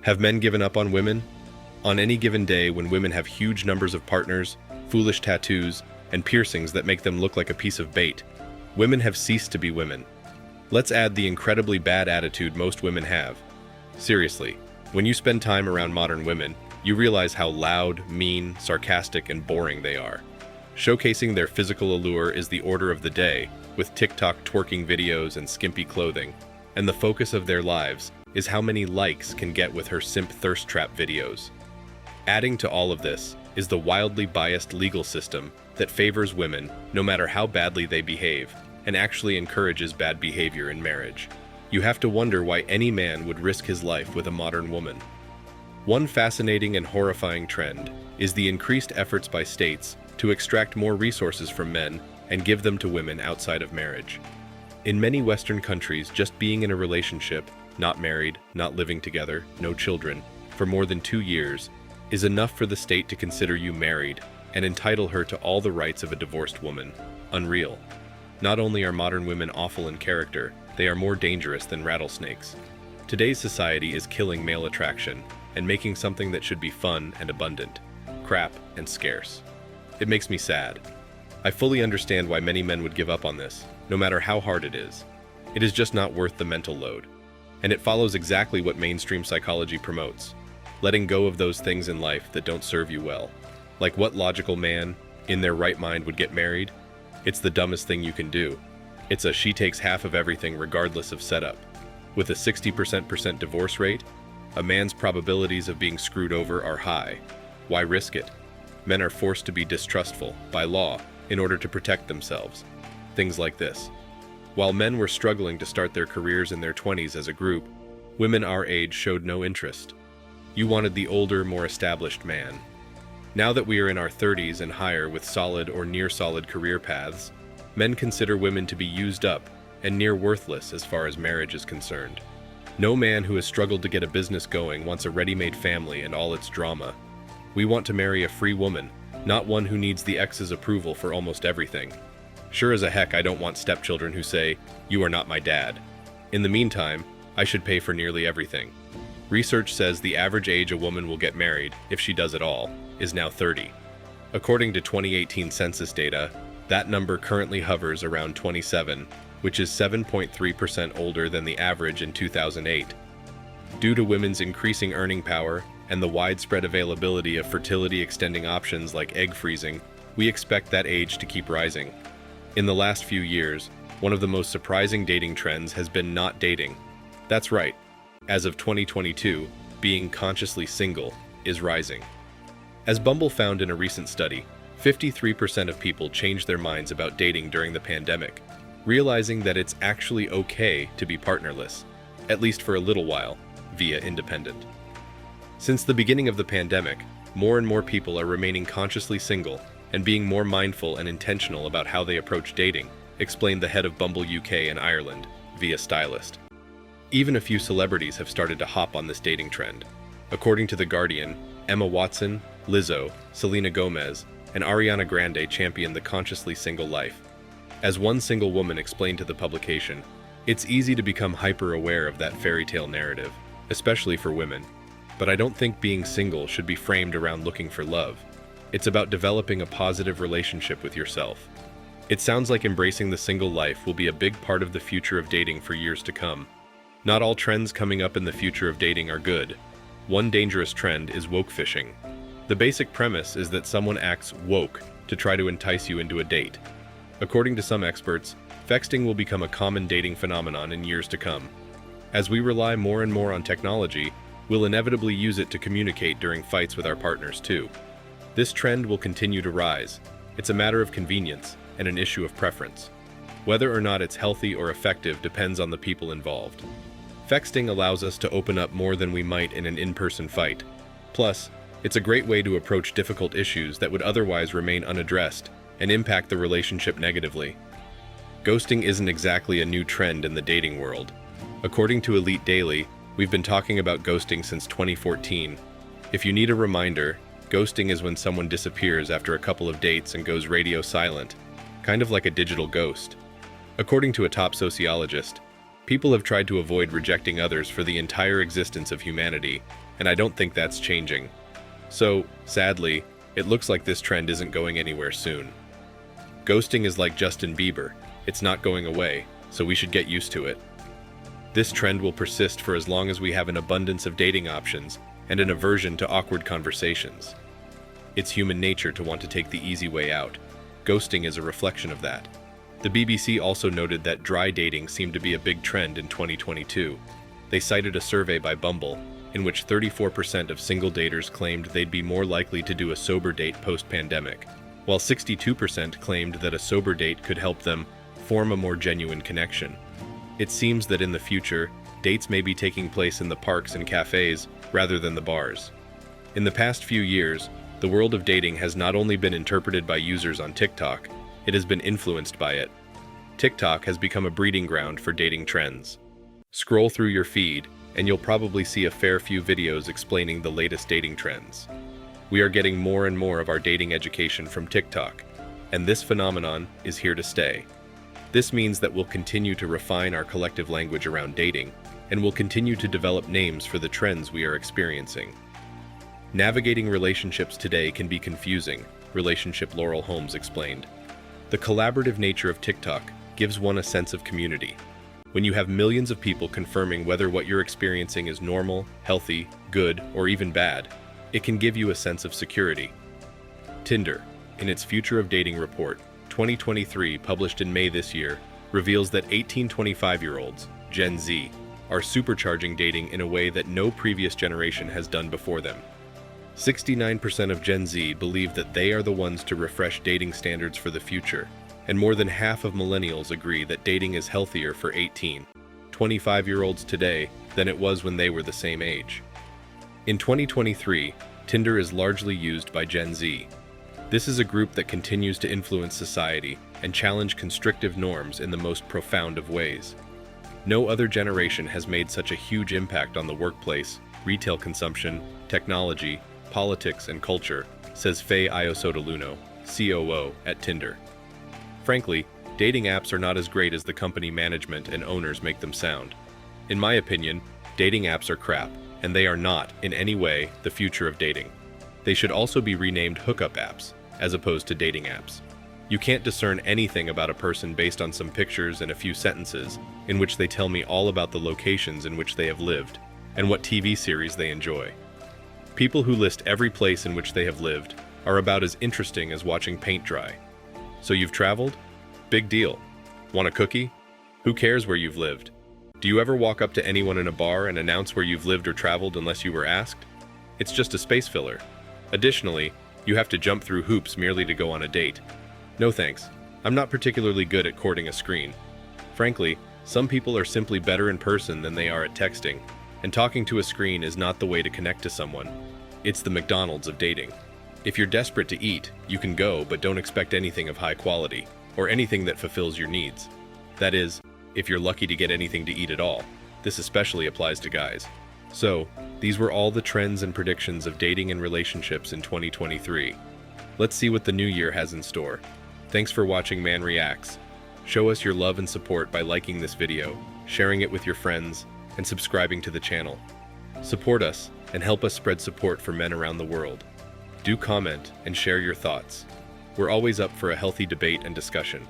Have men given up on women? On any given day, when women have huge numbers of partners, foolish tattoos, and piercings that make them look like a piece of bait, women have ceased to be women. Let's add the incredibly bad attitude most women have. Seriously, when you spend time around modern women, you realize how loud, mean, sarcastic, and boring they are. Showcasing their physical allure is the order of the day, with TikTok twerking videos and skimpy clothing, and the focus of their lives is how many likes can get with her simp thirst trap videos. Adding to all of this is the wildly biased legal system that favors women no matter how badly they behave, and actually encourages bad behavior in marriage. You have to wonder why any man would risk his life with a modern woman. One fascinating and horrifying trend is the increased efforts by states to extract more resources from men and give them to women outside of marriage. In many Western countries, just being in a relationship, not married, not living together, no children, for more than 2 years, is enough for the state to consider you married and entitle her to all the rights of a divorced woman. Unreal. Not only are modern women awful in character, they are more dangerous than rattlesnakes. Today's society is killing male attraction and making something that should be fun and abundant, crap and scarce. It makes me sad. I fully understand why many men would give up on this, no matter how hard it is. It is just not worth the mental load. And it follows exactly what mainstream psychology promotes: letting go of those things in life that don't serve you well. Like, what logical man, in their right mind, would get married? It's the dumbest thing you can do. It's a she takes half of everything regardless of setup. With a 60% divorce rate, a man's probabilities of being screwed over are high. Why risk it? Men are forced to be distrustful, by law, in order to protect themselves. Things like this. While men were struggling to start their careers in their 20s as a group, women our age showed no interest. You wanted the older, more established man. Now that we are in our 30s and higher with solid or near-solid career paths, men consider women to be used up and near worthless as far as marriage is concerned. No man who has struggled to get a business going wants a ready-made family and all its drama. We want to marry a free woman, not one who needs the ex's approval for almost everything. Sure as a heck I don't want stepchildren who say, "You are not my dad." In the meantime, I should pay for nearly everything. Research says the average age a woman will get married, if she does at all, is now 30. According to 2018 census data, that number currently hovers around 27, which is 7.3% older than the average in 2008. Due to women's increasing earning power and the widespread availability of fertility-extending options like egg freezing, we expect that age to keep rising. In the last few years, one of the most surprising dating trends has been not dating. That's right. As of 2022, being consciously single is rising. As Bumble found in a recent study, 53% of people changed their minds about dating during the pandemic, realizing that it's actually okay to be partnerless, at least for a little while, via independent. Since the beginning of the pandemic, more and more people are remaining consciously single and being more mindful and intentional about how they approach dating, explained the head of Bumble UK and Ireland, via Stylist. Even a few celebrities have started to hop on this dating trend. According to The Guardian, Emma Watson, Lizzo, Selena Gomez, and Ariana Grande championed the consciously single life. As one single woman explained to the publication, "It's easy to become hyper-aware of that fairy tale narrative, especially for women. But I don't think being single should be framed around looking for love. It's about developing a positive relationship with yourself." It sounds like embracing the single life will be a big part of the future of dating for years to come. Not all trends coming up in the future of dating are good. One dangerous trend is woke fishing. The basic premise is that someone acts woke to try to entice you into a date. According to some experts, sexting will become a common dating phenomenon in years to come. As we rely more and more on technology, we'll inevitably use it to communicate during fights with our partners too. This trend will continue to rise. It's a matter of convenience and an issue of preference. Whether or not it's healthy or effective depends on the people involved. Sexting allows us to open up more than we might in an in-person fight. Plus, it's a great way to approach difficult issues that would otherwise remain unaddressed and impact the relationship negatively. Ghosting isn't exactly a new trend in the dating world. According to Elite Daily, we've been talking about ghosting since 2014. If you need a reminder, ghosting is when someone disappears after a couple of dates and goes radio silent, kind of like a digital ghost. According to a top sociologist, people have tried to avoid rejecting others for the entire existence of humanity, and I don't think that's changing. So, sadly, it looks like this trend isn't going anywhere soon. Ghosting is like Justin Bieber. It's not going away, so we should get used to it. This trend will persist for as long as we have an abundance of dating options and an aversion to awkward conversations. It's human nature to want to take the easy way out. Ghosting is a reflection of that. The BBC also noted that dry dating seemed to be a big trend in 2022. They cited a survey by Bumble, in which 34% of single daters claimed they'd be more likely to do a sober date post-pandemic, while 62% claimed that a sober date could help them form a more genuine connection. It seems that in the future, dates may be taking place in the parks and cafes rather than the bars. In the past few years, the world of dating has not only been interpreted by users on TikTok, it has been influenced by it. TikTok has become a breeding ground for dating trends. Scroll through your feed, and you'll probably see a fair few videos explaining the latest dating trends. We are getting more and more of our dating education from TikTok, and this phenomenon is here to stay. This means that we'll continue to refine our collective language around dating, and we'll continue to develop names for the trends we are experiencing. Navigating relationships today can be confusing, relationship Laurel Holmes explained. The collaborative nature of TikTok gives one a sense of community. When you have millions of people confirming whether what you're experiencing is normal, healthy, good, or even bad, it can give you a sense of security. Tinder, in its Future of Dating Report, 2023, published in May this year, reveals that 18-25-year-olds, Gen Z, are supercharging dating in a way that no previous generation has done before them. 69% of Gen Z believe that they are the ones to refresh dating standards for the future, and more than half of millennials agree that dating is healthier for 18-25-year-olds today than it was when they were the same age. In 2023, Tinder is largely used by Gen Z. This is a group that continues to influence society and challenge constrictive norms in the most profound of ways. No other generation has made such a huge impact on the workplace, retail consumption, technology, politics, and culture, says Faye Iosotaluno, COO at Tinder. Frankly, dating apps are not as great as the company management and owners make them sound. In my opinion, dating apps are crap, and they are not, in any way, the future of dating. They should also be renamed hookup apps, as opposed to dating apps. You can't discern anything about a person based on some pictures and a few sentences, in which they tell me all about the locations in which they have lived, and what TV series they enjoy. People who list every place in which they have lived are about as interesting as watching paint dry. So you've traveled? Big deal. Want a cookie? Who cares where you've lived? Do you ever walk up to anyone in a bar and announce where you've lived or traveled unless you were asked? It's just a space filler. Additionally, you have to jump through hoops merely to go on a date. No thanks. I'm not particularly good at courting a screen. Frankly, some people are simply better in person than they are at texting, and talking to a screen is not the way to connect to someone. It's the McDonald's of dating. If you're desperate to eat, you can go, but don't expect anything of high quality, or anything that fulfills your needs. That is, if you're lucky to get anything to eat at all. This especially applies to guys. So, these were all the trends and predictions of dating and relationships in 2023. Let's see what the new year has in store. Thanks for watching Man Reacts. Show us your love and support by liking this video, sharing it with your friends, and subscribing to the channel. Support us and help us spread support for men around the world. Do comment and share your thoughts. We're always up for a healthy debate and discussion.